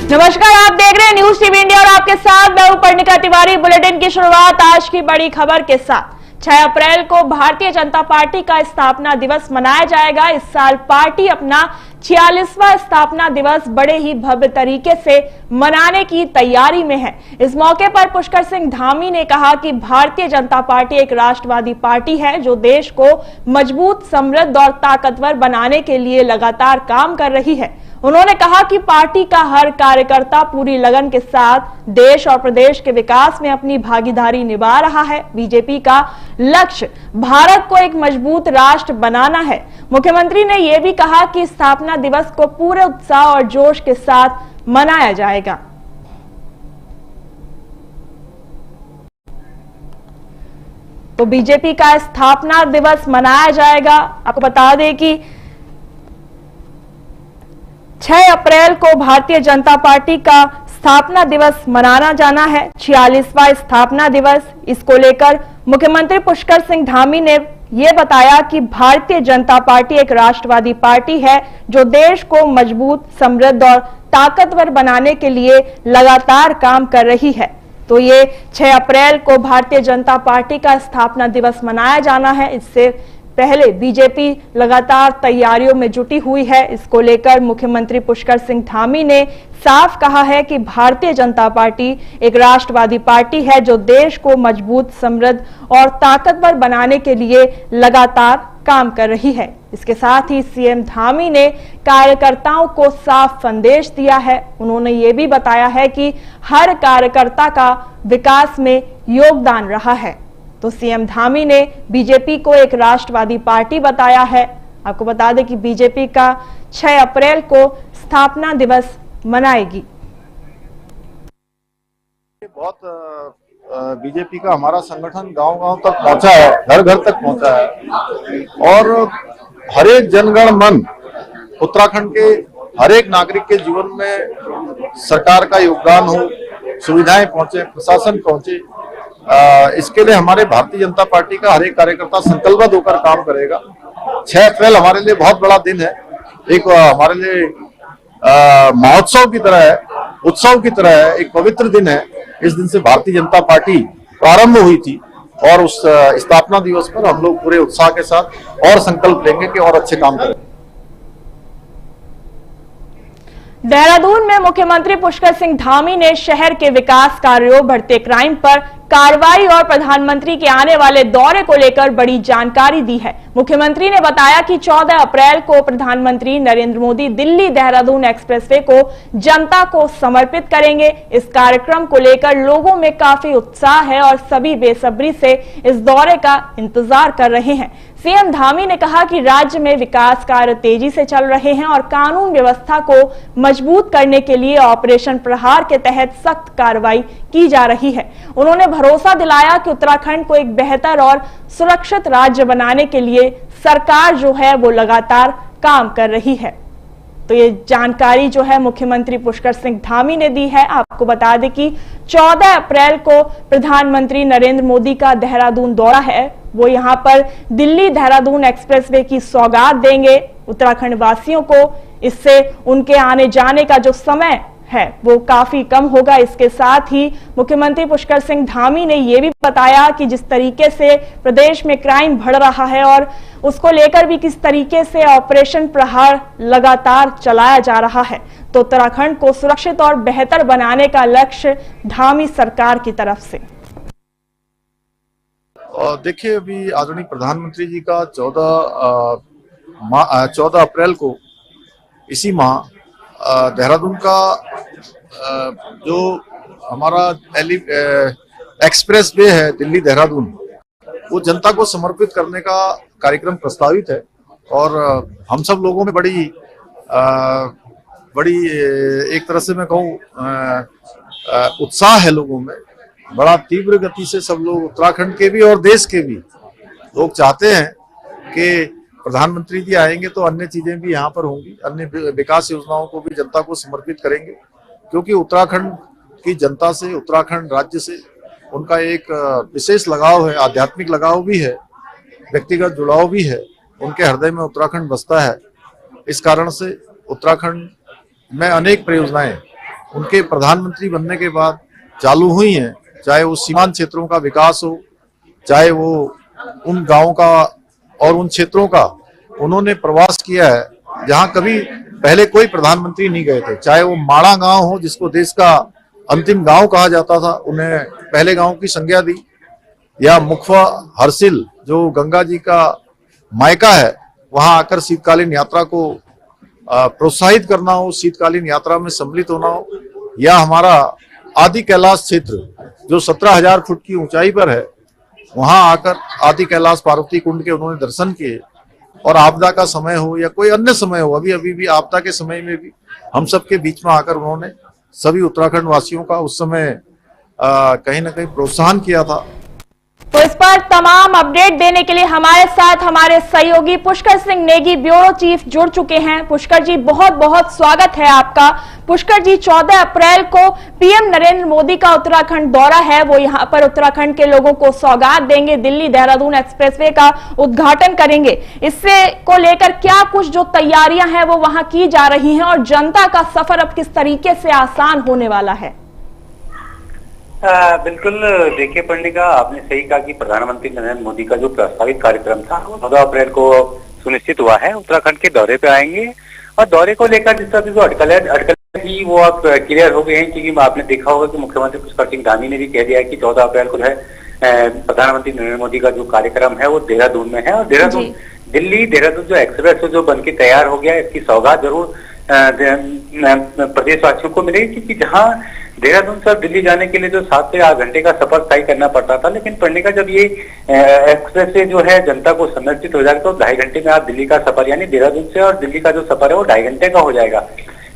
नमस्कार, आप देख रहे हैं न्यूज टीवी इंडिया और आपके साथ मैं हूं पर्णिका तिवारी। बुलेटिन की शुरुआत आज की बड़ी खबर के साथ। 6 अप्रैल को भारतीय जनता पार्टी का स्थापना दिवस मनाया जाएगा। इस साल पार्टी अपना 46वां स्थापना दिवस बड़े ही भव्य तरीके से मनाने की तैयारी में है। इस मौके पर पुष्कर सिंह धामी ने कहा कि भारतीय जनता पार्टी एक राष्ट्रवादी पार्टी है जो देश को मजबूत, समृद्ध और ताकतवर बनाने के लिए लगातार काम कर रही है। उन्होंने कहा कि पार्टी का हर कार्यकर्ता पूरी लगन के साथ देश और प्रदेश के विकास में अपनी भागीदारी निभा रहा है। बीजेपी का लक्ष्य भारत को एक मजबूत राष्ट्र बनाना है। मुख्यमंत्री ने यह भी कहा कि स्थापना दिवस को पूरे उत्साह और जोश के साथ मनाया जाएगा। तो बीजेपी का स्थापना दिवस मनाया जाएगा। आपको बता दें कि 6 अप्रैल को भारतीय जनता पार्टी का स्थापना दिवस मनाना जाना है, 46वां स्थापना दिवस। इसको लेकर मुख्यमंत्री पुष्कर सिंह धामी ने यह बताया कि भारतीय जनता पार्टी एक राष्ट्रवादी पार्टी है जो देश को मजबूत, समृद्ध और ताकतवर बनाने के लिए लगातार काम कर रही है। तो ये 6 अप्रैल को भारतीय जनता पार्टी का स्थापना दिवस मनाया जाना है। इससे पहले बीजेपी लगातार तैयारियों में जुटी हुई है। इसको लेकर मुख्यमंत्री पुष्कर सिंह धामी ने साफ कहा है कि भारतीय जनता पार्टी एक राष्ट्रवादी पार्टी है जो देश को मजबूत, समृद्ध और ताकतवर बनाने के लिए लगातार काम कर रही है। इसके साथ ही सीएम धामी ने कार्यकर्ताओं को साफ संदेश दिया है। उन्होंने ये भी बताया है कि हर कार्यकर्ता का विकास में योगदान रहा है। तो सीएम धामी ने बीजेपी को एक राष्ट्रवादी पार्टी बताया है। आपको बता दें कि बीजेपी का 6 अप्रैल को स्थापना दिवस मनाएगी। बहुत बीजेपी का हमारा संगठन गांव-गांव तक पहुंचा है, घर-घर तक पहुंचा है और हर एक जनगण मन उत्तराखंड के हर एक नागरिक के जीवन में सरकार का योगदान हो, सुविधाएं पहुंचे, प्रशासन पहुंचे। इसके लिए हमारे भारतीय जनता पार्टी का हर एक कार्यकर्ता संकल्पबद्ध होकर काम करेगा। 6 अप्रैल हमारे लिए बहुत बड़ा दिन है, एक हमारे लिए महोत्सव की तरह है, उत्सव की तरह है, एक पवित्र दिन है। इस दिन से भारतीय जनता पार्टी प्रारंभ हुई थी और उस स्थापना दिवस पर हम लोग पूरे उत्साह के साथ और संकल्प लेंगे कि और अच्छे काम करें। देहरादून में मुख्यमंत्री पुष्कर सिंह धामी ने शहर के विकास कार्यों, बढ़ते क्राइम पर कार्रवाई और प्रधानमंत्री के आने वाले दौरे को लेकर बड़ी जानकारी दी है। मुख्यमंत्री ने बताया कि 14 अप्रैल को प्रधानमंत्री नरेंद्र मोदी दिल्ली देहरादून एक्सप्रेसवे को जनता को समर्पित करेंगे। इस कार्यक्रम को लेकर लोगों में काफी उत्साह है और सभी बेसब्री से इस दौरे का इंतजार कर रहे हैं। सीएम धामी ने कहा कि राज्य में विकास कार्य तेजी से चल रहे हैं और कानून व्यवस्था को मजबूत करने के लिए ऑपरेशन प्रहार के तहत सख्त कार्रवाई की जा रही है। उन्होंने भरोसा दिलाया कि उत्तराखंड को एक बेहतर और सुरक्षित राज्य बनाने के लिए सरकार जो है वो लगातार काम कर रही है। तो ये जानकारी जो है मुख्यमंत्री पुष्कर सिंह धामी ने दी है। आपको बता दें कि 14 अप्रैल को प्रधानमंत्री नरेंद्र मोदी का देहरादून दौरा है। वो यहाँ पर दिल्ली देहरादून एक्सप्रेसवे की सौगात देंगे उत्तराखंड वासियों को। इससे उनके आने जाने का जो समय है वो काफी कम होगा। इसके साथ ही मुख्यमंत्री पुष्कर सिंह धामी ने यह भी बताया कि जिस तरीके से प्रदेश में क्राइम बढ़ रहा है और उसको लेकर भी किस तरीके से ऑपरेशन प्रहार लगातार चलाया जा रहा है, तो उत्तराखंड को सुरक्षित और बेहतर बनाने का लक्ष्य धामी सरकार की तरफ से। देखिए, अभी आदरणीय प्रधानमंत्री जी का 14 अप्रैल को इसी माह देहरादून का जो हमारा एक्सप्रेस वे है दिल्ली देहरादून, वो जनता को समर्पित करने का कार्यक्रम प्रस्तावित है और हम सब लोगों में बड़ी एक तरह से मैं कहूँ उत्साह है लोगों में। बड़ा तीव्र गति से सब लोग, उत्तराखंड के भी और देश के भी लोग चाहते हैं कि प्रधानमंत्री जी आएंगे तो अन्य चीजें भी यहाँ पर होंगी, अन्य विकास योजनाओं को भी जनता को समर्पित करेंगे, क्योंकि उत्तराखंड की जनता से, उत्तराखंड राज्य से उनका एक विशेष लगाव है, आध्यात्मिक लगाव भी है, व्यक्तिगत जुड़ाव भी है। उनके हृदय में उत्तराखंड बसता है। इस कारण से उत्तराखंड में अनेक परियोजनाएं उनके प्रधानमंत्री बनने के बाद चालू हुई हैं, चाहे वो सीमांत क्षेत्रों का विकास हो, चाहे वो उन गांवों का और उन क्षेत्रों का उन्होंने प्रवास किया है जहां कभी पहले कोई प्रधानमंत्री नहीं गए थे। चाहे वो माड़ा गांव हो जिसको देश का अंतिम गांव कहा जाता था, उन्हें पहले गांव की संज्ञा दी, या मुखवा हरसिल जो गंगा जी का मायका है, वहां आकर शीतकालीन यात्रा को प्रोत्साहित करना हो, शीतकालीन यात्रा में सम्मिलित होना हो, या हमारा आदि कैलाश क्षेत्र जो 17,000 फुट की ऊंचाई पर है, वहां आकर आदि कैलाश पार्वती कुंड के उन्होंने दर्शन किए। और आपदा का समय हो या कोई अन्य समय हो, अभी भी आपदा के समय में भी हम सबके बीच में आकर उन्होंने सभी उत्तराखंड वासियों का उस समय कहीं ना कहीं प्रोत्साहन किया था। तो इस पर तमाम अपडेट देने के लिए हमारे साथ हमारे सहयोगी पुष्कर सिंह नेगी, ब्यूरो चीफ, जुड़ चुके हैं। पुष्कर जी, बहुत बहुत स्वागत है आपका। पुष्कर जी, 14 अप्रैल को पीएम नरेंद्र मोदी का उत्तराखंड दौरा है। वो यहां पर उत्तराखंड के लोगों को सौगात देंगे, दिल्ली देहरादून एक्सप्रेसवे का उद्घाटन करेंगे। इससे को लेकर क्या कुछ जो तैयारियां हैं वो वहां की जा रही हैं, और जनता का सफर अब किस तरीके से आसान होने वाला है? बिल्कुल, देखिए पंडिका, आपने सही कहा कि प्रधानमंत्री नरेंद्र मोदी का जो प्रस्तावित कार्यक्रम था वो 14 अप्रैल को सुनिश्चित हुआ है। उत्तराखंड के दौरे पे आएंगे और दौरे को लेकर जिस तरह जो अटकलें थी वो अब क्लियर हो गए हैं, क्योंकि आपने देखा होगा कि मुख्यमंत्री पुष्कर सिंह धामी ने भी कह दिया है कि 14 अप्रैल को जो है प्रधानमंत्री नरेंद्र मोदी का जो कार्यक्रम है वो देहरादून में है। और देहरादून दिल्ली देहरादून जो एक्सप्रेस जो बनके तैयार हो गया, इसकी सौगात जरूर प्रदेशवासियों को मिलेगी, क्योंकि जहां देहरादून से दिल्ली जाने के लिए जो 7 से 8 घंटे का सफर तय करना पड़ता था, लेकिन पढ़ने का जब ये एक्सप्रेस से जो है जनता को संरक्षित हो जाएगा तो 2.5 घंटे में आप दिल्ली का सफर, यानी देहरादून से और दिल्ली का जो सफर है वो 2.5 घंटे का हो जाएगा।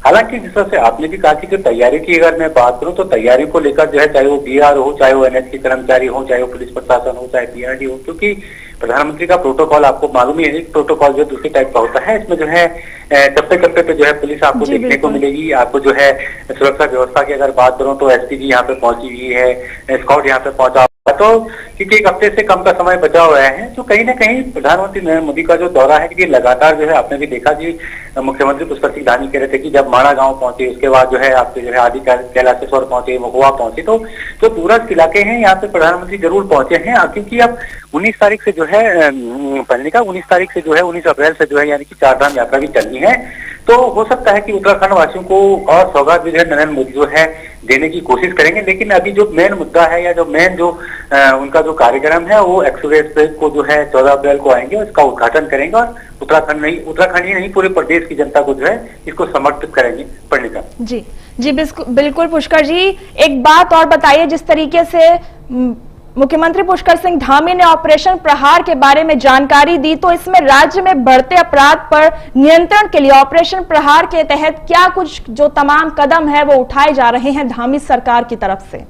हालांकि जिस तरह से आपने भी कहा कि जो तैयारी की अगर मैं बात करूं तो तैयारी को लेकर जो है, चाहे वो बीआरओ हो, चाहे वो एनएच के कर्मचारी हो, चाहे वो पुलिस प्रशासन हो, चाहे पीआरडी हो, क्योंकि प्रधानमंत्री का प्रोटोकॉल आपको मालूम ही है, प्रोटोकॉल जो दूसरी टाइप का होता है, इसमें जो है टप्पे टप्पे पे जो है पुलिस आपको देखने को मिलेगी। आपको जो है सुरक्षा व्यवस्था की अगर बात करूं तो एसपीजी यहाँ पे पहुंची हुई है, स्काउट यहाँ पे पहुंचा, तो क्योंकि 1 हफ्ते से कम का समय बचा हुआ है, तो कहीं ना कहीं प्रधानमंत्री नरेंद्र मोदी का जो दौरा है, क्योंकि लगातार जो है आपने भी देखा कि मुख्यमंत्री पुष्कर सिंह धामी कह रहे थे कि जब माड़ा गांव पहुंचे, उसके बाद जो है आपके जो है आदि कैलाशेश्वर पहुंचे, महुआ पहुंचे, तो जो दूरस्थ इलाके हैं यहाँ पे प्रधानमंत्री जरूर पहुंचे हैं, क्योंकि अब 19 तारीख से जो है पहले का 19 तारीख से जो है 19 अप्रैल से जो है यानी कि 4 धाम यात्रा भी चलनी है। तो हो सकता है कि उत्तराखंड वासियों को और सौगात भी जो है नरेंद्र मोदी जो है देने की कोशिश करेंगे, लेकिन अभी जो मेन मुद्दा है या जो मेन जो उनका जो कार्यक्रम है वो एक्सप्रेस को जो है 14 अप्रैल को आएंगे और इसका उद्घाटन करेंगे, और उत्तराखंड ही नहीं पूरे प्रदेश की जनता को जो है इसको समर्पित करेंगे। पंडिता जी जी, बिल्कुल पुष्कर जी, एक बात और बताइए, जिस तरीके से मुख्यमंत्री पुष्कर सिंह धामी ने ऑपरेशन प्रहार के बारे में जानकारी दी, तो इसमें राज्य में बढ़ते अपराध पर नियंत्रण के लिए ऑपरेशन प्रहार के तहत क्या कुछ जो तमाम कदम है वो उठाए जा रहे हैं धामी सरकार की तरफ से?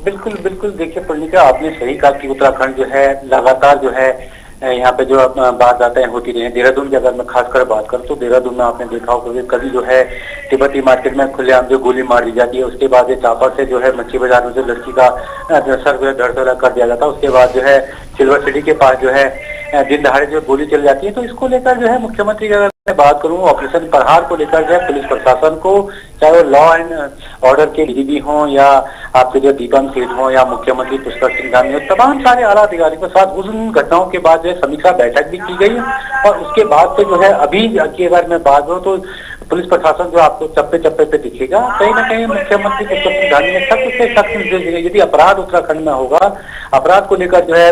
बिल्कुल बिल्कुल, देखिए पंडिता, आपने सही कहा कि उत्तराखंड जो है लगातार जो है यहाँ पे जो वारदातें होती रही हैं। देहरादून की अगर मैं खासकर बात करूँ तो देहरादून में आपने देखा होगा कभी जो है तिब्बती मार्केट में खुलेआम जो गोली मार दी जाती है, उसके बाद चापर से जो है मच्छी बाजार में जो लड़की का सर धड़ कर दिया जाता है, उसके बाद जो है सिल्वर सिटी के पास जो है दिन दहाड़े जो गोली चल जाती है। तो इसको लेकर जो है मुख्यमंत्री की अगर मैं बात करूँ ऑपरेशन प्रहार को लेकर जो है पुलिस प्रशासन को, चाहे वो लॉ एंड ऑर्डर के डीजीपी हों या आपके जो दीपम सेठ हों या मुख्यमंत्री पुष्कर सिंह धामी हो, तमाम सारे आला अधिकारियों के साथ उन घटनाओं के बाद जो है समीक्षा बैठक भी की गई, और उसके बाद से जो है अभी की अगर मैं बात करूँ तो पुलिस प्रशासन जो आपको चप्पे चप्पे पे दिखेगा, कहीं ना कहीं मुख्यमंत्री पुष्कर सिंह धामी ने सख्त से सख्त निर्देश दिए। यदि अपराध उत्तराखंड में होगा, अपराध को लेकर जो है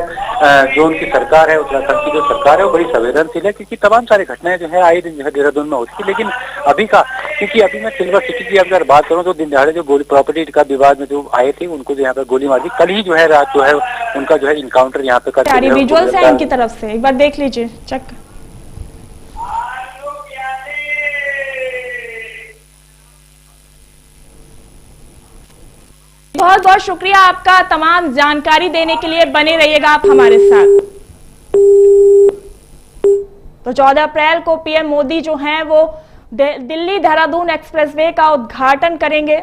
जो उनकी सरकार है, उत्तराखंड की जो सरकार है वो बड़ी संवेदनशील है, क्योंकि तमाम सारी घटनाएं जो है आए दिन जो है देहरादून में होती थी, लेकिन अभी का, क्योंकि अभी मैं सिल्वर सिटी की अगर बात करूँ तो दिन दहाड़े जो गोली प्रॉपर्टी का विवाद में जो आए थे उनको जो यहाँ पे गोली मार दी, कल ही जो है रात जो है उनका जो है इनकाउंटर यहाँ पे कर विजुअल्स है इनकी तरफ से, एक बार देख लीजिए, चेक। बहुत बहुत शुक्रिया आपका तमाम जानकारी देने के लिए, बने रहिएगा आप हमारे साथ। तो 14 अप्रैल को पीएम मोदी जो हैं वो दिल्ली देहरादून एक्सप्रेसवे का उद्घाटन करेंगे।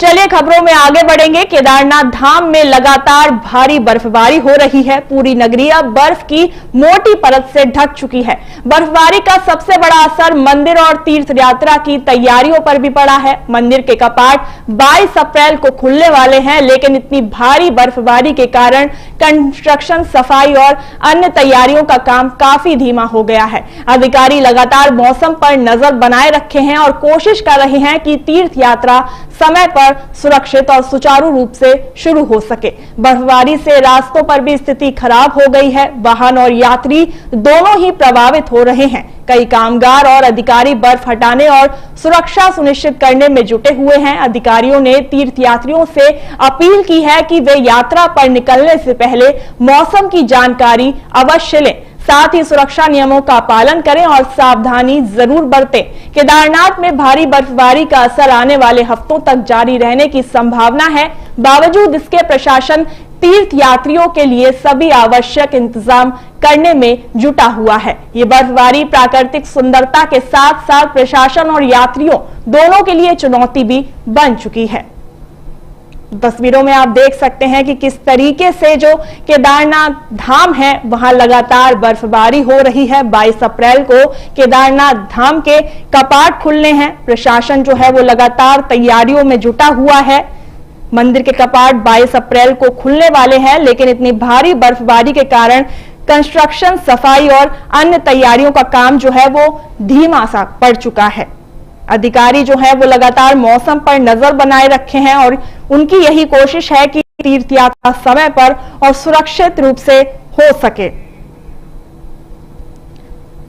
चलिए खबरों में आगे बढ़ेंगे। केदारनाथ धाम में लगातार भारी बर्फबारी हो रही है। पूरी नगरी अब बर्फ की मोटी परत से ढक चुकी है। बर्फबारी का सबसे बड़ा असर मंदिर और तीर्थ यात्रा की तैयारियों पर भी पड़ा है। मंदिर के कपाट 22 अप्रैल को खुलने वाले हैं, लेकिन इतनी भारी बर्फबारी के कारण कंस्ट्रक्शन, सफाई और अन्य तैयारियों का काम काफी धीमा हो गया है। अधिकारी लगातार मौसम पर नजर बनाए रखे हैं और कोशिश कर रहे हैं कि तीर्थ यात्रा समय पर सुरक्षित और सुचारू रूप से शुरू हो सके। बर्फबारी से रास्तों पर भी स्थिति खराब हो गई है। वाहन और यात्री दोनों ही प्रभावित हो रहे हैं। कई कामगार और अधिकारी बर्फ हटाने और सुरक्षा सुनिश्चित करने में जुटे हुए हैं। अधिकारियों ने तीर्थयात्रियों से अपील की है कि वे यात्रा पर निकलने से पहले मौसम की जानकारी अवश्य लें, साथ ही सुरक्षा नियमों का पालन करें और सावधानी जरूर बरतें। केदारनाथ में भारी बर्फबारी का असर आने वाले हफ्तों तक जारी रहने की संभावना है। बावजूद इसके प्रशासन तीर्थ यात्रियों के लिए सभी आवश्यक इंतजाम करने में जुटा हुआ है। ये बर्फबारी प्राकृतिक सुंदरता के साथ साथ प्रशासन और यात्रियों दोनों के लिए चुनौती भी बन चुकी है। तस्वीरों में आप देख सकते हैं कि किस तरीके से जो केदारनाथ धाम है वहां लगातार बर्फबारी हो रही है। 22 अप्रैल को केदारनाथ धाम के कपाट खुलने हैं। प्रशासन जो है वो लगातार तैयारियों में जुटा हुआ है। मंदिर के कपाट 22 अप्रैल को खुलने वाले हैं, लेकिन इतनी भारी बर्फबारी के कारण कंस्ट्रक्शन, सफाई और अन्य तैयारियों का काम जो है वो धीमा सा पड़ चुका है। अधिकारी जो है वो लगातार मौसम पर नजर बनाए रखे हैं और उनकी यही कोशिश है कि तीर्थ यात्रा समय पर और सुरक्षित रूप से हो सके।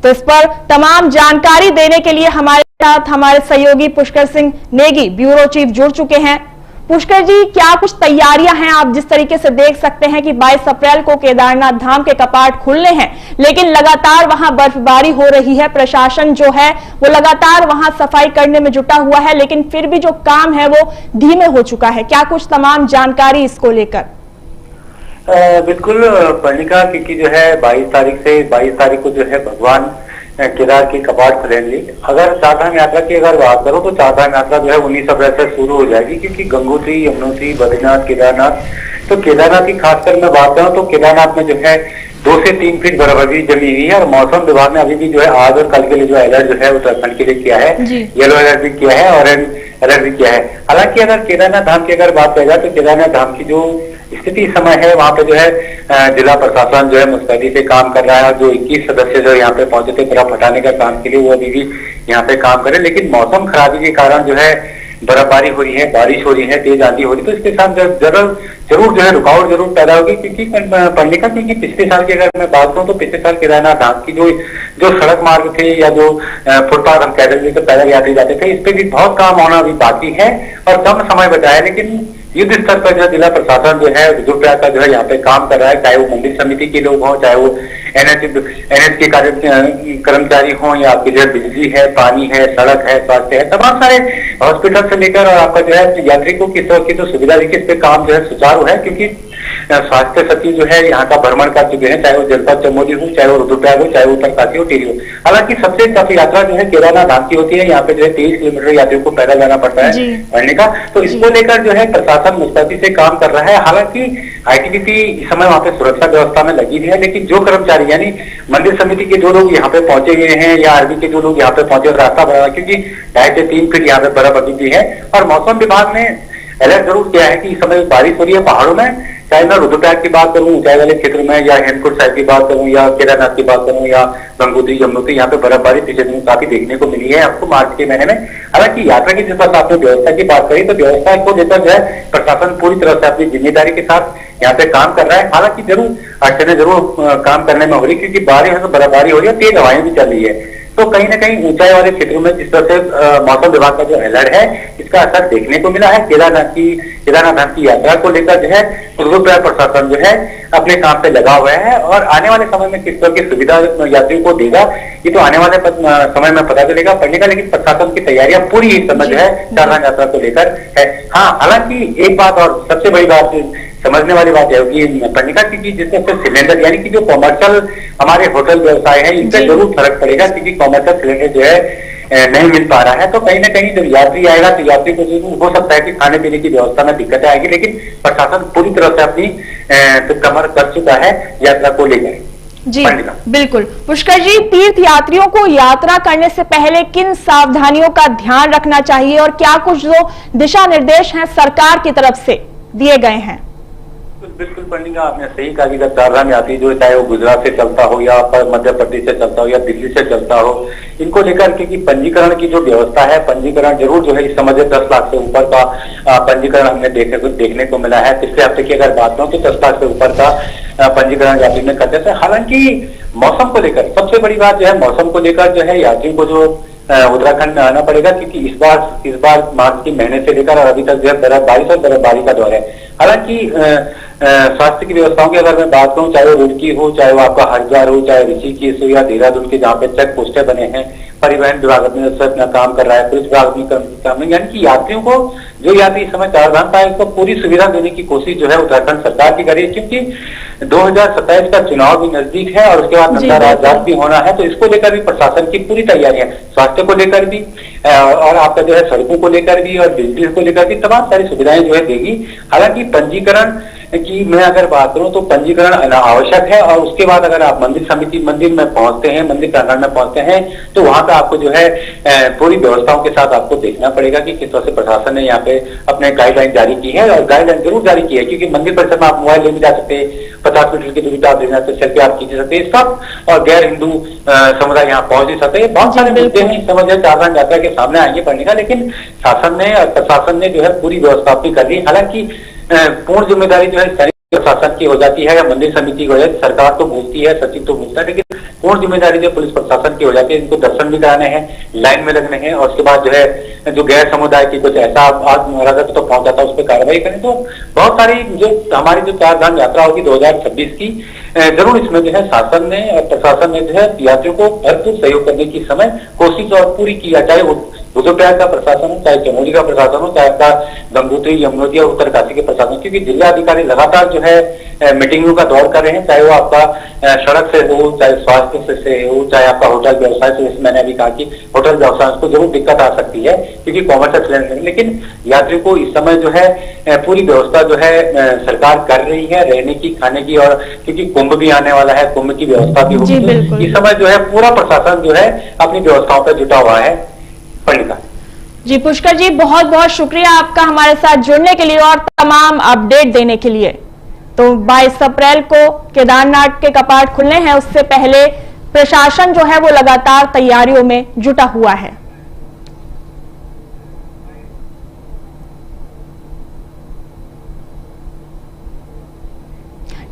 तो इस पर तमाम जानकारी देने के लिए हमारे साथ हमारे सहयोगी पुष्कर सिंह नेगी, ब्यूरो चीफ, जुड़ चुके हैं। पुष्कर जी, क्या कुछ तैयारियां हैं? आप जिस तरीके से देख सकते हैं कि 22 अप्रैल को केदारनाथ धाम के कपाट खुलने हैं, लेकिन लगातार वहां बर्फबारी हो रही है। प्रशासन जो है वो लगातार वहां सफाई करने में जुटा हुआ है, लेकिन फिर भी जो काम है वो धीमे हो चुका है। क्या कुछ तमाम जानकारी इसको लेकर? बिल्कुल पर्णिका, क्योंकि जो है 22 तारीख को जो है भगवान केदार के कपाट खुलेंगे। अगर चारधाम यात्रा की अगर बात करो तो चारधाम यात्रा जो है 19 अप्रैल से शुरू हो जाएगी, क्योंकि गंगोत्री, यमुनोत्री, बद्रीनाथ, केदारनाथ। तो केदारनाथ की खासकर मैं बात करूं तो केदारनाथ में जो है 2 से 3 फीट बर्फबारी जमी हुई है और मौसम विभाग ने अभी भी जो है आज और कल के लिए जो अलर्ट जो है उत्तराखंड के लिए किया है, येलो अलर्ट भी किया है, ऑरेंज अलर्ट भी किया है। हालांकि अगर केदारनाथ धाम की अगर बात की जाए तो केदारनाथ धाम की जो स्थिति समय है वहां पे जो है जिला प्रशासन जो है मुस्तैदी से काम कर रहा है और जो 21 सदस्य जो यहाँ पे पहुंचे थे बर्फ हटाने का काम के लिए, वो अभी भी यहाँ पे काम करे। लेकिन मौसम खराबी के कारण जो है बर्फबारी हो रही है, बारिश हो रही है, तेज आंधी हो रही है, तो इसके साथ जरूर जो है रुकावट जरूर पैदा होगी। क्योंकि पर्णिका, क्योंकि पिछले साल की अगर मैं बात करूं तो पिछले साल केदारनाथ धाम की जो सड़क मार्ग थे या जो फुटपाथ हम कह रहे थे, पैदल यात्री जाते थे, इस पे भी बहुत काम होना अभी बाकी है और कम समय बचा है। लेकिन युद्ध स्तर पर जो जिला प्रशासन जो है रुद्रप्रयाग का जो है यहाँ पे काम कर रहा है, चाहे वो मंदिर समिति के लोग हों, चाहे वो एनएच के कर्मचारी हों, या आपकी जो बिजली है, पानी है, सड़क है, स्वास्थ्य है, तमाम सारे हॉस्पिटल से लेकर और आपका जो है यात्री को किस तरह की जो सुविधा देखिए इस पे काम जो है सुचारू है। क्योंकि स्वास्थ्य सचिव जो है यहाँ का भ्रमण कर चुके हैं, चाहे वो जनपद चमोली हो, चाहे वो रुद्रप्रयाग हो, चाहे वो उत्तरकाशी हो, टिहरी हो। हालांकि सबसे टफ यात्रा जो है केदारनाथ धाम की होती है। यहाँ पे जो है 23 किलोमीटर यात्रियों को पैदल जाना पड़ता है पढ़ने का। तो इसको लेकर जो है प्रशासन मुस्तैदी से काम कर रहा है। हालांकि आईटीबीपी इस समय वहाँ पे सुरक्षा व्यवस्था में लगी हुई है, लेकिन जो कर्मचारी यानी मंदिर समिति के जो लोग यहाँ पे पहुंचे हुए हैं या आर्मी के जो लोग यहाँ पे पहुंचे, रास्ता बना, क्योंकि 2.5 से 3 फीट यहाँ पे बर्फ अभी भी है। और मौसम विभाग ने अलर्ट जरूर किया है कि इस समय बारिश हो रही है पहाड़ों में, चाहे मैं रुद्रप्रयाग की बात करूं, ऊंचाई वाले क्षेत्र में, या हेमकुंड साहिब की बात करूं, या केदारनाथ की बात करूं, या गंगोत्री, यमुनोत्री, यहाँ पे बर्फबारी पिछले दिनों काफी देखने को मिली है आपको मार्च के महीने में। हालांकि यात्रा की जिस बात आपने व्यवस्था की बात करी, तो व्यवस्था को लेकर जो है प्रशासन पूरी तरह से अपनी जिम्मेदारी के साथ यहाँ पे काम कर रहा है। हालांकि जरूर अड़चने जरूर काम करने में हो रही, क्योंकि बारिश है तो बर्फबारी हो रही है, तेज हवाएं भी चल रही है। तो कहीं ना कहीं ऊंचाई वाले क्षेत्रों में जिस तरह से मौसम विभाग का जो अलर्ट है, इसका असर देखने को मिला है। केदारनाथ धाम की यात्रा को लेकर जो है रुद्रप्रयाग प्रशासन जो है अपने काम पे लगा हुआ है और आने वाले समय में किस तरह की सुविधा यात्रियों को देगा, ये तो आने वाले समय में पता चलेगा पड़ने का। लेकिन प्रशासन की तैयारियां पूरी इस समय जो है चारधाम यात्रा को लेकर है। हाँ, हालांकि एक बात और सबसे बड़ी बात समझने वाली बात है कि पर्णिका की जिस तरह से सिलेंडर यानी कि जो कॉमर्शियल हमारे होटल व्यवसाय है, इनसे जरूर फर्क पड़ेगा, क्योंकि कॉमर्शियल सिलेंडर जो है नहीं मिल पा रहा है। तो कहीं ना कहीं जब यात्री आएगा तो यात्री को जरूर हो सकता है कि खाने पीने की व्यवस्था में दिक्कतें आएगी, लेकिन प्रशासन पूरी तरह से अपनी कमर कर चुका है यात्रा को लेकर। जी बिल्कुल। पुष्कर जी, तीर्थ यात्रियों को यात्रा करने से पहले किन सावधानियों का ध्यान रखना चाहिए और क्या कुछ जो दिशा निर्देश हैं सरकार की तरफ से दिए गए हैं? बिल्कुल पंडित, आपने सही कहा कि जब चारधाम यात्री जो चाहे वो गुजरात से चलता हो या मध्य प्रदेश से चलता हो या दिल्ली से चलता हो, इनको लेकर क्योंकि पंजीकरण की जो व्यवस्था है, पंजीकरण जरूर जो है इस समय 10 लाख से ऊपर का पंजीकरण हमने देखने को मिला है। पिछले हफ्ते की अगर बात करूं तो 10 लाख से ऊपर का पंजीकरण यात्री में करते थे। हालांकि मौसम को लेकर सबसे बड़ी बात जो है, मौसम को लेकर जो है यात्रियों को जो उत्तराखंड में आना पड़ेगा, क्योंकि इस बार मार्च के महीने से लेकर और अभी तक जो है बारिश और बर्फबारी का दौर है। हालांकि स्वास्थ्य की व्यवस्थाओं की अगर मैं बात करूं, चाहे वो रुड़की हो, चाहे वो आपका हरिद्वार हो, चाहे ऋषिकेश हो या देहरादून के जहाँ पे चेक पोस्टें बने हैं, परिवहन विभाग अपने अपना काम कर रहा है, पुलिस विभाग अपनी काम, यानी कि यात्रियों को जो यात्री इस समय चारधाम का है उसको पूरी सुविधा देने की कोशिश जो है उत्तराखंड सरकार की करी, क्योंकि 2027 का चुनाव भी नजदीक है और उसके बाद नंदा राजजात भी होना है। तो इसको लेकर भी प्रशासन की पूरी तैयारी है, स्वास्थ्य को लेकर भी और आपका जो है सड़कों को लेकर भी और बिजली को लेकर भी तमाम सारी सुविधाएं जो है देगी। हालांकि पंजीकरण की मैं अगर बात करूं तो पंजीकरण आवश्यक है और उसके बाद अगर आप मंदिर में पहुंचते हैं, मंदिर प्रांगण में पहुंचते हैं तो वहां पे आपको जो है पूरी व्यवस्थाओं के साथ आपको देखना पड़ेगा कि किस तरह से प्रशासन ने यहाँ पे अपने गाइडलाइन जारी की है। और गाइडलाइन जरूर जारी की है, क्योंकि मंदिर परिसर में आप मोबाइल ले भी जा सकते हैं, 50 मीटर की दूरी पर आप देखना तो सेल्फी आप खींच सकते हैं सब, और गैर हिंदू समुदाय यहाँ पहुंच नहीं सकते। बहुत सारे मुद्दे हैं समझ चारधाम यात्रा के सामने आएंगे पड़ने का, लेकिन शासन ने और प्रशासन ने जो है पूरी व्यवस्था अपनी कर ली। हालांकि पूर्ण जिम्मेदारी जो है स्थानीय प्रशासन की हो जाती है या मंदिर समिति की हो जाती है, सरकार तो भूलती है, सचिव तो भूलता है, लेकिन पूर्ण जिम्मेदारी जो पुलिस प्रशासन की हो जाती है। इनको दर्शन भी कराने हैं, लाइन में लगने हैं और उसके बाद जो है जो गैर समुदाय की कुछ ऐसा रजत तो पहुंच जाता है उस पर कार्रवाई करें। तो बहुत सारी जो हमारी जो चारधाम यात्रा होगी 2026 की, जरूर इसमें जो है शासन ने और प्रशासन ने जो है यात्रियों को भरपूर सहयोग करने की समय कोशिश और पूरी की, चाहे वो रुद्रप्रयाग का प्रशासन हो, चाहे चमोली का प्रशासन हो, चाहे आपका गंगोत्री, यमुनोत्री और उत्तरकाशी के प्रशासन, क्योंकि जिलाधिकारी लगातार जो है मीटिंगों का दौर कर रहे हैं, चाहे वो आपका सड़क से हो, चाहे स्वास्थ्य से हो, चाहे आपका होटल व्यवसाय से। मैंने अभी कहा कि होटल व्यवसाय को जरूर दिक्कत आ सकती है क्योंकि कॉमर्शियल सिलेंडर, लेकिन यात्रियों को इस समय जो है पूरी व्यवस्था जो है सरकार कर रही है रहने की, खाने की, और क्योंकि कुंभ भी आने वाला है, कुंभ की व्यवस्था भी होगी। इस समय जो है पूरा प्रशासन जो है अपनी व्यवस्थाओं पर जुटा हुआ है। जी पुष्कर जी, बहुत बहुत शुक्रिया आपका हमारे साथ जुड़ने के लिए और तमाम अपडेट देने के लिए। तो 22 अप्रैल को केदारनाथ के कपाट खुलने हैं, उससे पहले प्रशासन जो है वो लगातार तैयारियों में जुटा हुआ है।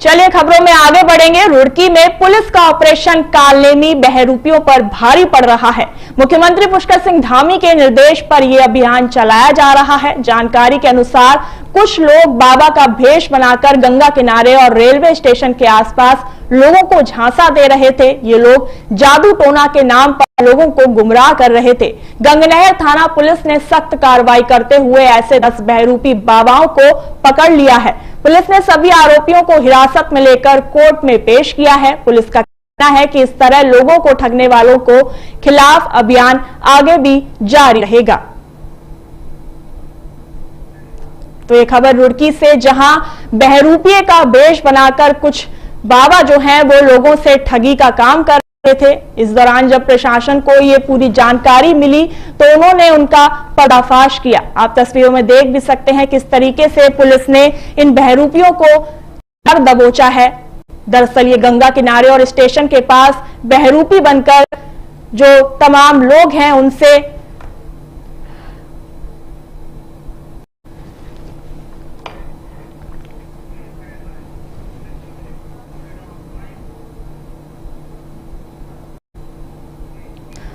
चलिए खबरों में आगे बढ़ेंगे। रुड़की में पुलिस का ऑपरेशन कालनेमी बहरूपियों पर भारी पड़ रहा है। मुख्यमंत्री पुष्कर सिंह धामी के निर्देश पर यह अभियान चलाया जा रहा है। जानकारी के अनुसार कुछ लोग बाबा का भेष बनाकर गंगा किनारे और रेलवे स्टेशन के आसपास लोगों को झांसा दे रहे थे। ये लोग जादू टोना के नाम पर लोगों को गुमराह कर रहे थे। गंगनहर थाना पुलिस ने सख्त कार्रवाई करते हुए ऐसे 10 बहरूपी बाबाओं को पकड़ लिया है। पुलिस ने सभी आरोपियों को हिरासत में लेकर कोर्ट में पेश किया है। पुलिस का कहना है कि इस तरह लोगों को ठगने वालों को खिलाफ अभियान आगे भी जारी रहेगा। तो ये खबर रुड़की से, जहां बहरूपीय का भेष बनाकर कुछ बाबा जो हैं वो लोगों से ठगी का काम कर रहे थे। इस दौरान जब प्रशासन को ये पूरी जानकारी मिली तो उन्होंने उनका पर्दाफाश किया। आप तस्वीरों में देख भी सकते हैं किस तरीके से पुलिस ने इन बहरूपियों को दबोचा है। दरअसल ये गंगा किनारे और स्टेशन के पास बहरूपी बनकर जो तमाम लोग हैं उनसे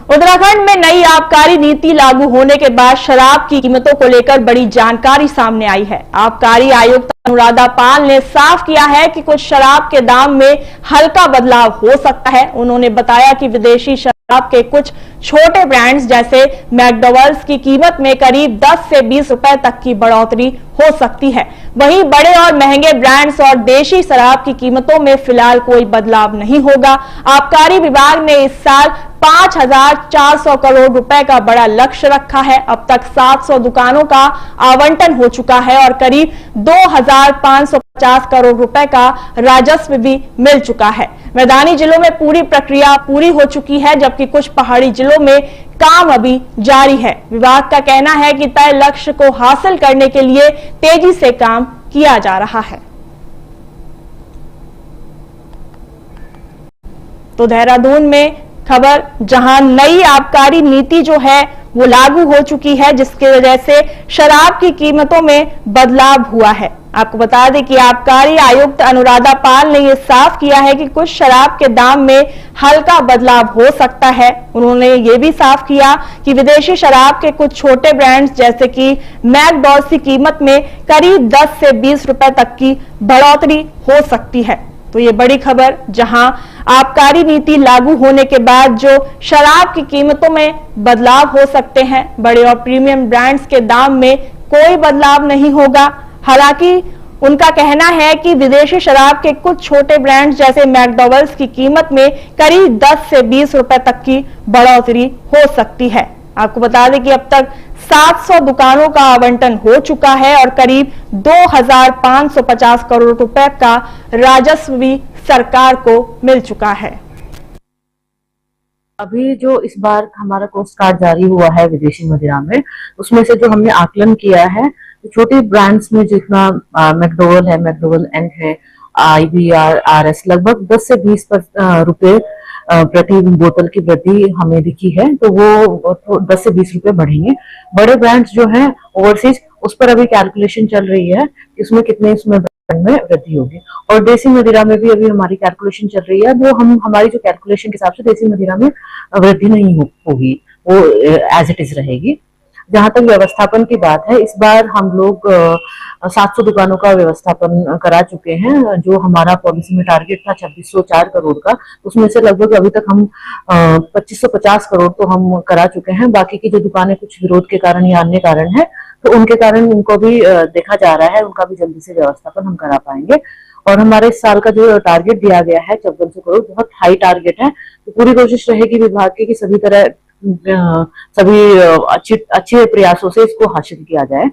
उत्तराखंड में नई आबकारी नीति लागू होने के बाद शराब की कीमतों को लेकर बड़ी जानकारी सामने आई है। आबकारी आयुक्त अनुराधा पाल ने साफ किया है कि कुछ शराब के दाम में हल्का बदलाव हो सकता है। उन्होंने बताया कि विदेशी शराब आपके कुछ छोटे ब्रांड्स जैसे मैकडॉवेल्स की कीमत में करीब 10 से 20 रुपए तक की बढ़ोतरी हो सकती है। वहीं बड़े और महंगे ब्रांड्स और देशी शराब की कीमतों में फिलहाल कोई बदलाव नहीं होगा। आबकारी विभाग ने इस साल 5,400 करोड़ रुपए का बड़ा लक्ष्य रखा है। अब तक 700 दुकानों का आवंटन हो चुका है और करीब 2,550 करोड़ रुपए का राजस्व भी मिल चुका है। मैदानी जिलों में पूरी प्रक्रिया पूरी हो चुकी है, जबकि कुछ पहाड़ी जिलों में काम अभी जारी है। विभाग का कहना है कि तय लक्ष्य को हासिल करने के लिए तेजी से काम किया जा रहा है। तो देहरादून में खबर, जहां नई आबकारी नीति जो है वो लागू हो चुकी है, जिसकी वजह से शराब की कीमतों में बदलाव हुआ है। आपको बता दें कि आबकारी आयुक्त अनुराधा पाल ने यह साफ किया है कि कुछ शराब के दाम में हल्का बदलाव हो सकता है। उन्होंने ये भी साफ किया कि विदेशी शराब के कुछ छोटे ब्रांड्स जैसे कि मैकडॉवेल्स की कीमत में करीब 10 से 20 रुपए तक की बढ़ोतरी हो सकती है। तो ये बड़ी खबर, जहां आबकारी नीति लागू होने के बाद जो शराब की कीमतों में बदलाव हो सकते हैं, बड़े और प्रीमियम ब्रांड्स के दाम में कोई बदलाव नहीं होगा। हालांकि उनका कहना है कि विदेशी शराब के कुछ छोटे ब्रांड्स जैसे मैकडॉवेल्स की कीमत में करीब 10 से 20 रुपए तक की बढ़ोतरी हो सकती है। आपको बता दें कि अब तक 700 दुकानों का आवंटन हो चुका है और करीब 2,550 करोड़ रुपए का राजस्व भी सरकार को मिल चुका है। अभी जो इस बार हमारा कोस्ट कार्ड जारी हुआ है विदेशी मदिरा में, उसमें से जो हमने आकलन किया है, तो छोटे ब्रांड्स में जितना मैकडॉवेल है, मैकडॉवेल एंड है, IBR, RS, लगभग 10 से 20 रुपए प्रति बोतल की वृद्धि हमें दिखी है। तो वो 10 से 20 रुपए बढ़ेंगे। बड़े ब्रांड्स जो हैं ओवरसीज, उस पर अभी कैलकुलेशन चल रही है, इसमें कितने इसमें में वृद्धि होगी। और देसी मदिरा में भी अभी हमारी कैलकुलेशन चल रही है। वो हमारी जो कैलकुलेशन के हिसाब से देसी मदिरा में वृद्धि नहीं होगी, वो एज इट इज रहेगी। जहां तक व्यवस्थापन की बात है, इस बार हम लोग 700 दुकानों का व्यवस्थापन करा चुके हैं। जो हमारा पॉलिसी में टारगेट था 2604 करोड़ का, उसमें से लगभग अभी तक हम 2550 करोड़ तो हम करा चुके हैं। बाकी की जो दुकानें कुछ विरोध के कारण या अन्य कारण है, तो उनके कारण उनको भी देखा जा रहा है, उनका भी जल्दी से व्यवस्थापन हम करा पाएंगे। और हमारे इस साल का जो टारगेट दिया गया है 5400 करोड़, बहुत हाई टारगेट है। तो पूरी कोशिश रहेगी विभाग की कि सभी अच्छे प्रयासों से इसको हासिल किया जाए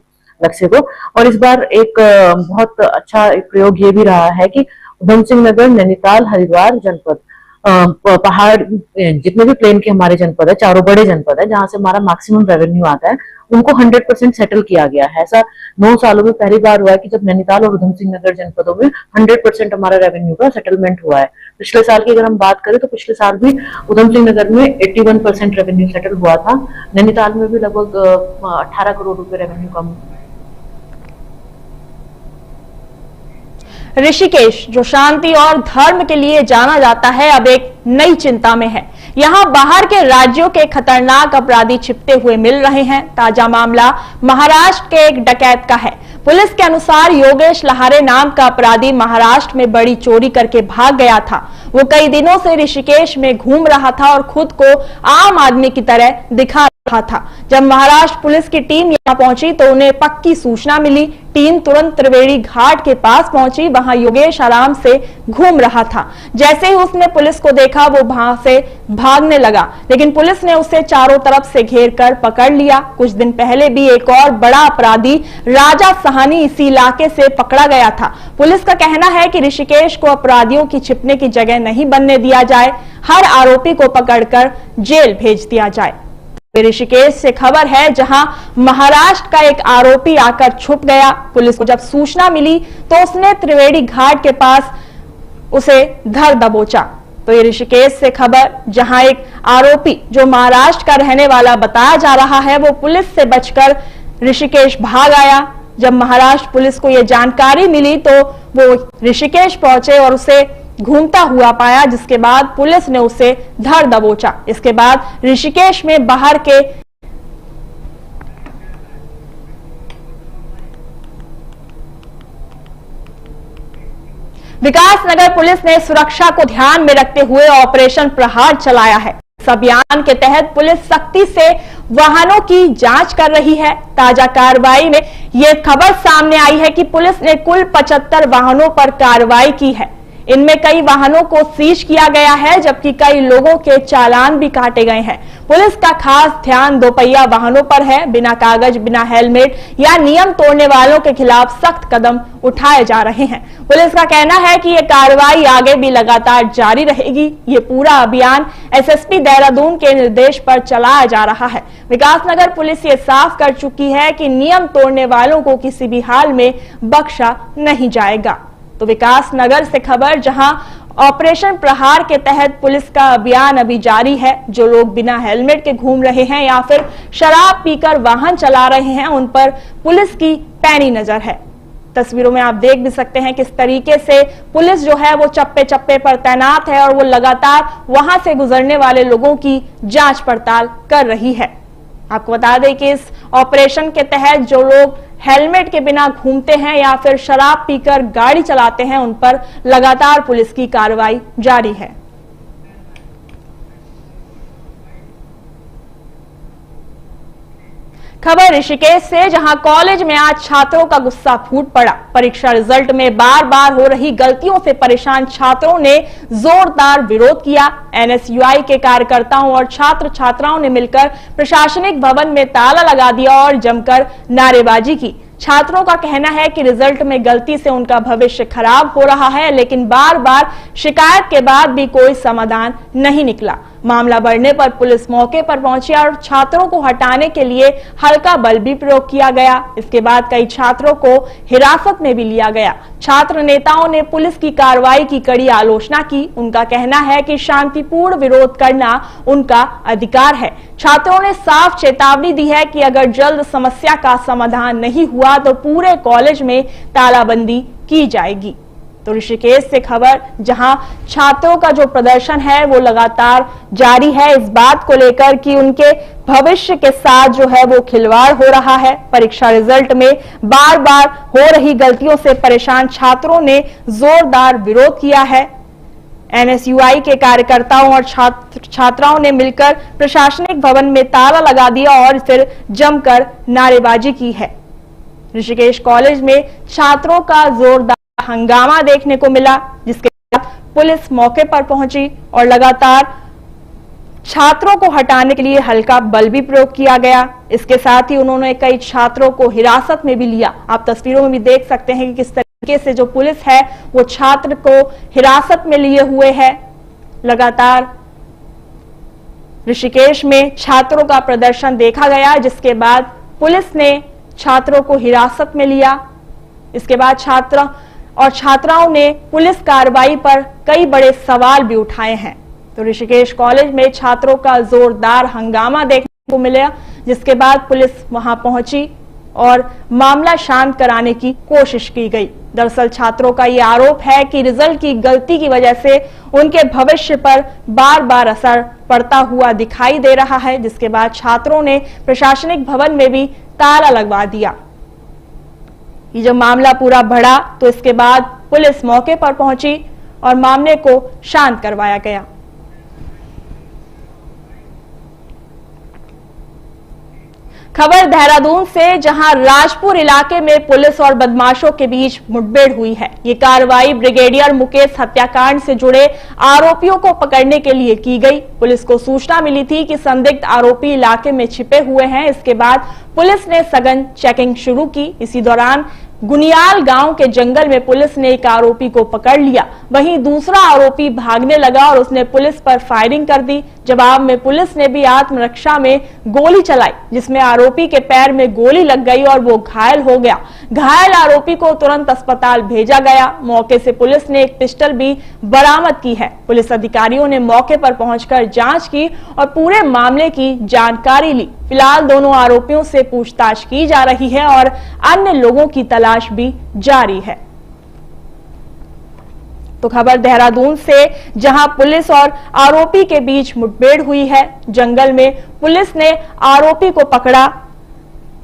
लक्ष्य को। और इस बार एक बहुत अच्छा एक प्रयोग ये भी रहा है कि उधम सिंह नगर, नैनीताल, हरिद्वार जनपद, पहाड़, जितने भी प्लेन के हमारे जनपद है, चारों बड़े जनपद है जहां से हमारा मैक्सिमम रेवेन्यू आता है, उनको 100% सेटल किया गया है। ऐसा 9 सालों में पहली बार हुआ है कि जब नैनीताल और उधम सिंह नगर जनपदों में 100% हमारा रेवेन्यू का सेटलमेंट हुआ है। पिछले साल की अगर हम बात करें तो पिछले साल भी उधम सिंह नगर में 81% रेवेन्यू सेटल हुआ था। नैनीताल में भी लगभग 18 करोड़ रुपए रेवेन्यू कम। ऋषिकेश, जो शांति और धर्म के लिए जाना जाता है, अब एक नई चिंता में है। यहां बाहर के राज्यों के खतरनाक अपराधी छिपते हुए मिल रहे हैं। ताजा मामला महाराष्ट्र के एक डकैत का है। पुलिस के अनुसार योगेश लहारे नाम का अपराधी महाराष्ट्र में बड़ी चोरी करके भाग गया था। वो कई दिनों से ऋषिकेश में घूम रहा था और खुद को आम आदमी की तरह दिखा रहा था। जब महाराष्ट्र पुलिस की टीम यहां पहुंची तो उन्हें पक्की सूचना मिली। टीम तुरंत त्रिवेणी घाट के पास पहुंची। वहां योगेश आराम से घूम रहा था। जैसे ही उसने पुलिस को देखा, वो वहां से भागने लगा, लेकिन पुलिस ने उसे चारों तरफ से घेर कर पकड़ लिया। कुछ दिन पहले भी एक और बड़ा अपराधी राजा सहानी इसी इलाके से पकड़ा गया था। पुलिस का कहना है कि ऋषिकेश को अपराधियों की छिपने की जगह नहीं बनने दिया जाए, हर आरोपी को पकड़कर जेल भेज दिया जाए। ऋषिकेश से खबर है, जहां महाराष्ट्र का एक आरोपी आकर छुप गया। पुलिस को जब सूचना मिली तो उसने त्रिवेणी घाट के पास उसे धर दबोचा। तो ये ऋषिकेश से खबर, जहां एक आरोपी जो महाराष्ट्र का रहने वाला बताया जा रहा है, वो पुलिस से बचकर ऋषिकेश भाग आया। जब महाराष्ट्र पुलिस को यह जानकारी मिली तो वो ऋषिकेश पहुंचे और उसे घूमता हुआ पाया, जिसके बाद पुलिस ने उसे धर दबोचा। इसके बाद ऋषिकेश में बाहर के विकास नगर पुलिस ने सुरक्षा को ध्यान में रखते हुए ऑपरेशन प्रहार चलाया है। इस अभियान के तहत पुलिस सख्ती से वाहनों की जांच कर रही है। ताजा कार्रवाई में यह खबर सामने आई है कि पुलिस ने कुल 75 वाहनों पर कार्रवाई की है। इनमें कई वाहनों को सीज किया गया है, जबकि कई लोगों के चालान भी काटे गए हैं। पुलिस का खास ध्यान दोपहिया वाहनों पर है। बिना कागज, बिना हेलमेट या नियम तोड़ने वालों के खिलाफ सख्त कदम उठाए जा रहे हैं। पुलिस का कहना है कि यह कार्रवाई आगे भी लगातार जारी रहेगी। ये पूरा अभियान एसएसपी देहरादून के निर्देश पर चलाया जा रहा है। विकासनगर पुलिस ये साफ कर चुकी है कि नियम तोड़ने वालों को किसी भी हाल में बख्शा नहीं जाएगा। तो विकासनगर से खबर, जहां ऑपरेशन प्रहार के तहत पुलिस का अभियान अभी जारी है। जो लोग बिना हेलमेट के घूम रहे हैं या फिर शराब पीकर वाहन चला रहे हैं, उन पर पुलिस की पैनी नजर है। तस्वीरों में आप देख भी सकते हैं किस तरीके से पुलिस जो है वो चप्पे चप्पे पर तैनात है और वो लगातार वहां से गुजरने वाले लोगों की जांच पड़ताल कर रही है। आपको बता दें कि इस ऑपरेशन के तहत जो लोग हेलमेट के बिना घूमते हैं या फिर शराब पीकर गाड़ी चलाते हैं, उन पर लगातार पुलिस की कार्रवाई जारी है। खबर ऋषिकेश से, जहां कॉलेज में आज छात्रों का गुस्सा फूट पड़ा। परीक्षा रिजल्ट में बार बार हो रही गलतियों से परेशान छात्रों ने जोरदार विरोध किया। एनएसयूआई के कार्यकर्ताओं और छात्र छात्राओं ने मिलकर प्रशासनिक भवन में ताला लगा दिया और जमकर नारेबाजी की। छात्रों का कहना है कि रिजल्ट में गलती से उनका भविष्य खराब हो रहा है, लेकिन बार बार शिकायत के बाद भी कोई समाधान नहीं निकला। मामला बढ़ने पर पुलिस मौके पर पहुंची और छात्रों को हटाने के लिए हल्का बल भी प्रयोग किया गया। इसके बाद कई छात्रों को हिरासत में भी लिया गया। छात्र नेताओं ने पुलिस की कार्रवाई की कड़ी आलोचना की। उनका कहना है कि शांतिपूर्ण विरोध करना उनका अधिकार है। छात्रों ने साफ चेतावनी दी है कि अगर जल्द समस्या का समाधान नहीं हुआ तो पूरे कॉलेज में तालाबंदी की जाएगी। तो ऋषिकेश से खबर, जहां छात्रों का जो प्रदर्शन है वो लगातार जारी है इस बात को लेकर कि उनके भविष्य के साथ जो है वो खिलवाड़ हो रहा है। परीक्षा रिजल्ट में बार बार हो रही गलतियों से परेशान छात्रों ने जोरदार विरोध किया है। एनएसयूआई के कार्यकर्ताओं और छात्राओं ने मिलकर प्रशासनिक भवन में ताला लगा दिया और फिर जमकर नारेबाजी की है। ऋषिकेश कॉलेज में छात्रों का जोरदार हंगामा देखने को मिला, जिसके बाद पुलिस मौके पर पहुंची और लगातार छात्रों को हटाने के लिए हल्का बल भी प्रयोग किया गया। इसके साथ ही उन्होंने कई छात्रों को हिरासत में भी लिया। आप तस्वीरों में भी देख सकते हैं कि किस तरीके से जो पुलिस है वो छात्र को हिरासत में लिए हुए है। लगातार ऋषिकेश में छात्रों का प्रदर्शन देखा गया, जिसके बाद पुलिस ने छात्रों को हिरासत में लिया। इसके बाद छात्र और छात्राओं ने पुलिस कार्रवाई पर कई बड़े सवाल भी उठाए हैं। तो ऋषिकेश कॉलेज में छात्रों का जोरदार हंगामा देखने को मिला, जिसके बाद पुलिस वहां पहुंची और मामला शांत कराने की कोशिश की गई। दरअसल छात्रों का यह आरोप है कि रिजल्ट की गलती की वजह से उनके भविष्य पर बार बार असर पड़ता हुआ दिखाई दे रहा है, जिसके बाद छात्रों ने प्रशासनिक भवन में भी ताला लगवा दिया। ये जब मामला पूरा बढ़ा तो इसके बाद पुलिस मौके पर पहुंची और मामले को शांत करवाया गया। खबर देहरादून से, जहां राजपुर इलाके में पुलिस और बदमाशों के बीच मुठभेड़ हुई है। ये कार्रवाई ब्रिगेडियर मुकेश हत्याकांड से जुड़े आरोपियों को पकड़ने के लिए की गई। पुलिस को सूचना मिली थी कि संदिग्ध आरोपी इलाके में छिपे हुए हैं। इसके बाद पुलिस ने सघन चेकिंग शुरू की। इसी दौरान गुनियाल गांव के जंगल में पुलिस ने एक आरोपी को पकड़ लिया। वहीं दूसरा आरोपी भागने लगा और उसने पुलिस पर फायरिंग कर दी। जवाब में पुलिस ने भी आत्मरक्षा में गोली चलाई, जिसमें आरोपी के पैर में गोली लग गई और वो घायल हो गया। घायल आरोपी को तुरंत अस्पताल भेजा गया। मौके से पुलिस ने एक पिस्टल भी बरामद की है। पुलिस अधिकारियों ने मौके पर पहुंचकर जांच की और पूरे मामले की जानकारी ली। फिलहाल दोनों आरोपियों से पूछताछ की जा रही है और अन्य लोगों की तलाश भी जारी है। तो खबर देहरादून से, जहां पुलिस और आरोपी के बीच मुठभेड़ हुई है। जंगल में पुलिस ने आरोपी को पकड़ा।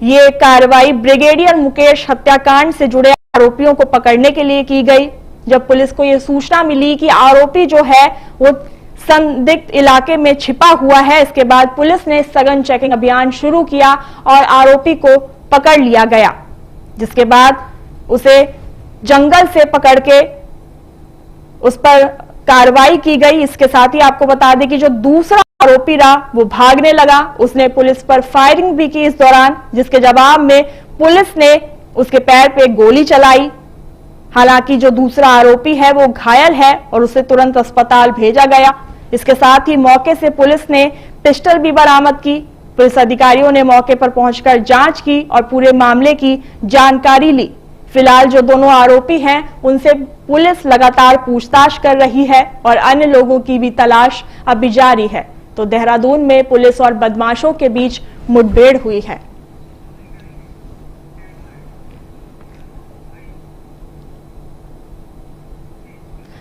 ये कार्रवाई ब्रिगेडियर मुकेश हत्याकांड से जुड़े आरोपियों को पकड़ने के लिए की गई। जब पुलिस को यह सूचना मिली कि आरोपी जो है वो संदिग्ध इलाके में छिपा हुआ है। इसके बाद पुलिस ने सघन चेकिंग अभियान शुरू किया और आरोपी को पकड़ लिया गया, जिसके बाद उसे जंगल से पकड़ के उस पर कार्रवाई की गई। इसके साथ ही आपको बता दें कि जो दूसरा आरोपी रहा वो भागने लगा, उसने पुलिस पर फायरिंग भी की इस दौरान, जिसके जवाब में पुलिस ने उसके पैर पे गोली चलाई। हालांकि जो दूसरा आरोपी है वो घायल है और उसे तुरंत अस्पताल भेजा गया। इसके साथ ही मौके से पुलिस ने पिस्टल भी बरामद की। पुलिस अधिकारियों ने मौके पर पहुंचकर जांच की और पूरे मामले की जानकारी ली। फिलहाल जो दोनों आरोपी हैं उनसे पुलिस लगातार पूछताछ कर रही है और अन्य लोगों की भी तलाश अभी जारी है। तो देहरादून में पुलिस और बदमाशों के बीच मुठभेड़ हुई है।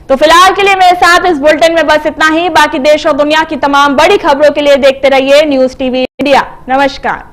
तो फिलहाल के लिए मेरे साथ इस बुलेटिन में बस इतना ही। बाकी देश और दुनिया की तमाम बड़ी खबरों के लिए देखते रहिए न्यूज़ टीवी इंडिया। नमस्कार।